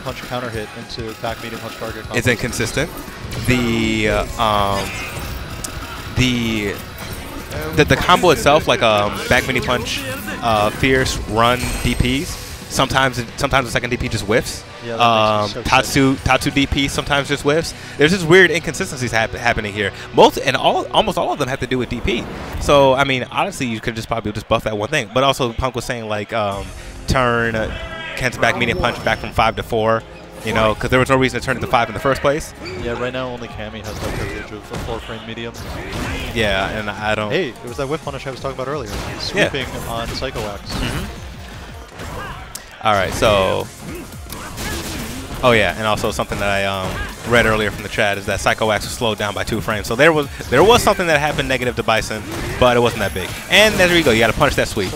punch counter hit into back medium punch target combos. It's inconsistent. The combo itself, like back mini punch, fierce run DPs. Sometimes the second DP just whiffs. Yeah, that makes me so Tatsu DP sometimes just whiffs. There's just weird inconsistencies happening here. Almost all of them have to do with DP. So I mean, honestly, you could just probably just buff that one thing. But also, Punk was saying like turn Kent's back medium punch back from 5 to 4. You know, because there was no reason to turn it to 5 in the first place. Yeah, right now only Cammy has that privilege of a 4-frame medium. Yeah, and I don't. Hey, it was that whiff punish I was talking about earlier. Sweeping on Psycho X. All right, so. Oh yeah, and also something that I read earlier from the chat is that Psycho Wax was slowed down by 2 frames. So there was something that happened negative to Bison, but it wasn't that big. And there you go. You got to punish that sweep.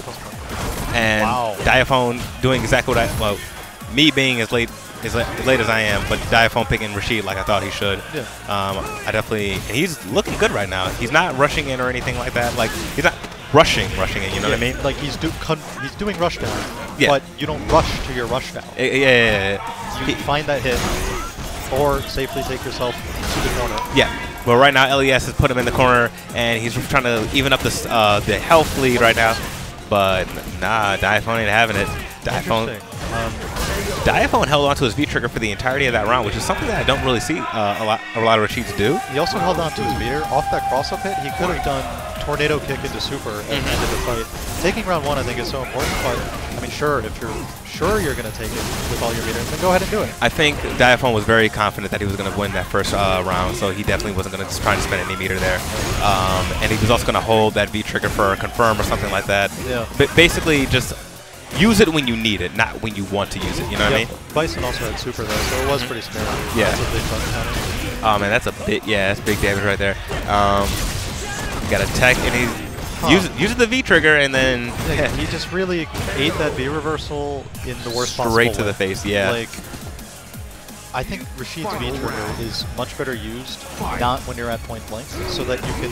And Diaphone doing exactly what me being as late as I am, but Diaphone picking Rashid like I thought he should. Yeah. I definitely. And he's looking good right now. He's not rushing in or anything like that. Like he's not rushing in. You know what I mean? Like he's doing rush down, but you don't rush to your rush down. You find that hit, or safely take yourself to the corner. Yeah. Well, right now LES has put him in the corner, and he's trying to even up the health lead right now. But nah, Diaphone ain't having it. Diaphone held on to his V-trigger for the entirety of that round, which is something that I don't really see a lot of Rashids do. He also held on to his meter. Off that cross-up hit, he could have done tornado kick into super and ended the fight. Taking round 1, I think, is so important, but I mean, sure, if you're sure you're going to take it with all your meters, then go ahead and do it. I think Diaphone was very confident that he was going to win that first round, so he definitely wasn't going to try to spend any meter there. And he was also going to hold that V-trigger for a confirm or something like that. Yeah. But basically, just use it when you need it, not when you want to use it. You know what I mean? Bison also had super though, so it was pretty smart. Yeah. That's a big fun counter. Oh man, that's a bit. Yeah, that's big damage right there. You got a tech, and he uses the V trigger, and then he just really ate that V reversal in the worst possible straight to way. the face. Yeah. Like, I think Rashid's V trigger is much better used not when you're at point blank, so that you can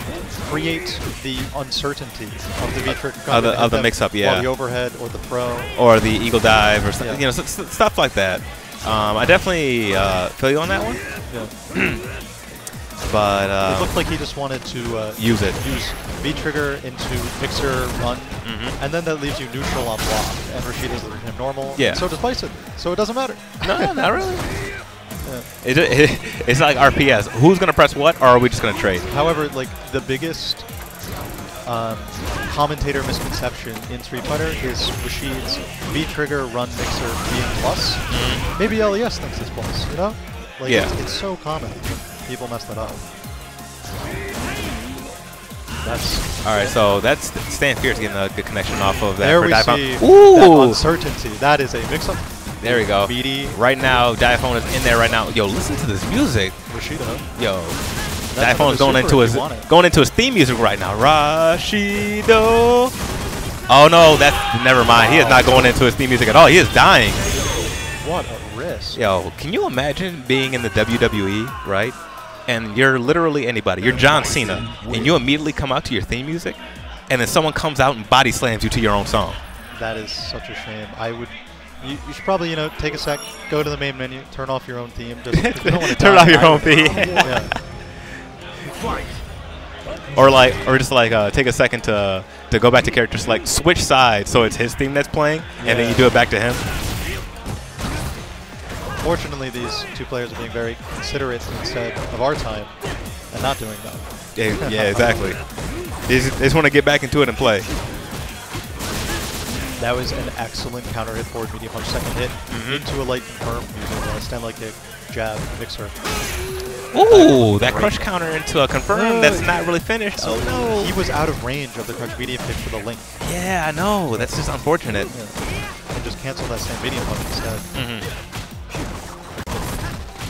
create the uncertainty of the V trigger of the mix-up, or the overhead or the throw or the eagle dive or something, you know, stuff like that. I definitely feel you on that one. Yeah. But it looked like he just wanted to use V trigger into mixer run, and then that leaves you neutral on block. And Rashid is him normal. Yeah. And so does Bison. So it doesn't matter. No, not really. It's like RPS. Who's going to press what, or are we just going to trade? However, like the biggest commentator misconception in Street Fighter is Rashid's V-trigger run mixer being plus. Maybe LES thinks it's plus, you know? Like it's so common. People mess that up. That's all right. So that's Stan Fierce getting a good connection off of that. There for we Diaphone. see Ooh! that uncertainty. That is a mix-up. There we go. BD. Right now, Diaphone is in there right now. Yo, listen to this music. Rashido. Yo, Diaphone's going into his theme music right now. Rashido. Oh no, that's never mind. He is not going into his theme music at all. He is dying. What a risk. Yo, can you imagine being in the WWE, right? And you're literally anybody. You're John Cena, and you immediately come out to your theme music, and then someone comes out and body slams you to your own song. That is such a shame. You should probably, you know, take a sec, go to the main menu, turn off your own theme. Just, you don't want to turn off your own theme. Yeah. Or just like take a second to go back to character select, switch sides, so it's his theme that's playing, and then you do it back to him. Fortunately, these two players are being very considerate instead of our time, and not doing that. Yeah, exactly. They just want to get back into it and play. That was an excellent counter hit forward medium punch second hit into a light confirm using a stand light kick, jab, mixer. Ooh, that crush counter into a confirm that's not really finished. So no. He was out of range of the crush medium kick for the link. Yeah, I know. That's just unfortunate. Yeah. And just cancel that stand medium punch instead.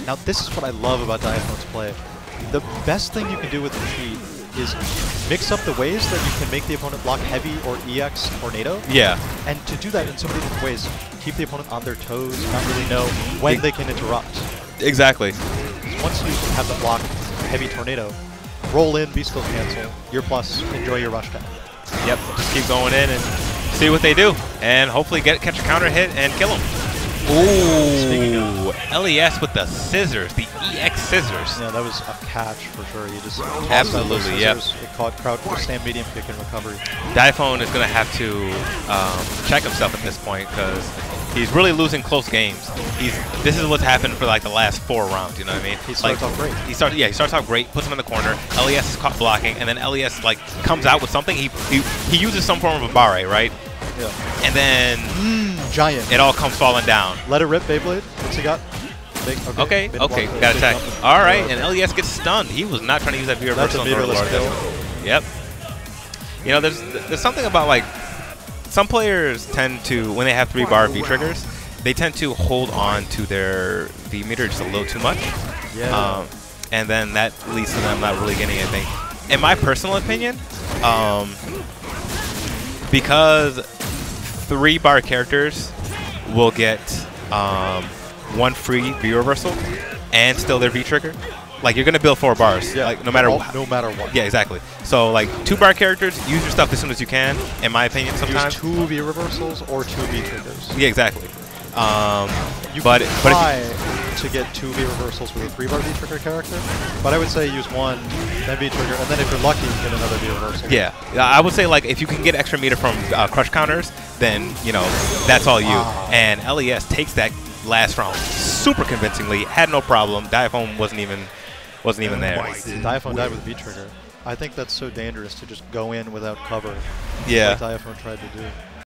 Now this is what I love about Diaphone's play. The best thing you can do with Rashid is mix up the ways that you can make the opponent block heavy or EX tornado. Yeah. And to do that in so many different ways, keep the opponent on their toes, not really know when they can interrupt. Exactly. Once you have the block heavy tornado, roll in, V-skill cancel, your plus, enjoy your rush down. Yep, just keep going in and see what they do. And hopefully catch a counter hit and kill them. Ooh, LES with the scissors, the EX scissors. Yeah, that was a catch for sure. He just Absolutely, yep. It caught crowd stand medium kick in recovery. Diaphone is going to have to check himself at this point because he's really losing close games. This is what's happened for like the last 4 rounds. You know what I mean? He starts off great. He starts out great. Puts him in the corner. LES is caught blocking, and then LES like comes out with something. He uses some form of a barre, right? Yeah. And then giant. It all comes falling down. Let it rip, Beyblade. What's he got? Big, okay. Got attack. All right, and LES gets stunned. He was not trying to use that V reversal on Lord. Yep. You know, there's something about like some players tend to, when they have 3-bar V triggers, they tend to hold on to their V meter just a little too much. Yeah. And then that leads to them not really getting anything. In my personal opinion, because 3-bar characters will get 1 free V reversal and still their V trigger. Like you're gonna build 4 bars, yeah, like no matter what. Yeah, exactly. So like 2-bar characters, use your stuff as soon as you can. In my opinion, sometimes use 2 V reversals or 2 V triggers. Yeah, exactly. You can try to get 2 V reversals with a 3-bar V trigger character, but I would say use 1, then V trigger, and then if you're lucky, get another V reversal. Yeah, I would say like if you can get extra meter from crush counters, then you know that's all you. And LES takes that last round super convincingly, had no problem. Diaphone wasn't even there. Diaphone died with V trigger. I think that's so dangerous to just go in without cover. Yeah. Like Diaphone tried to do.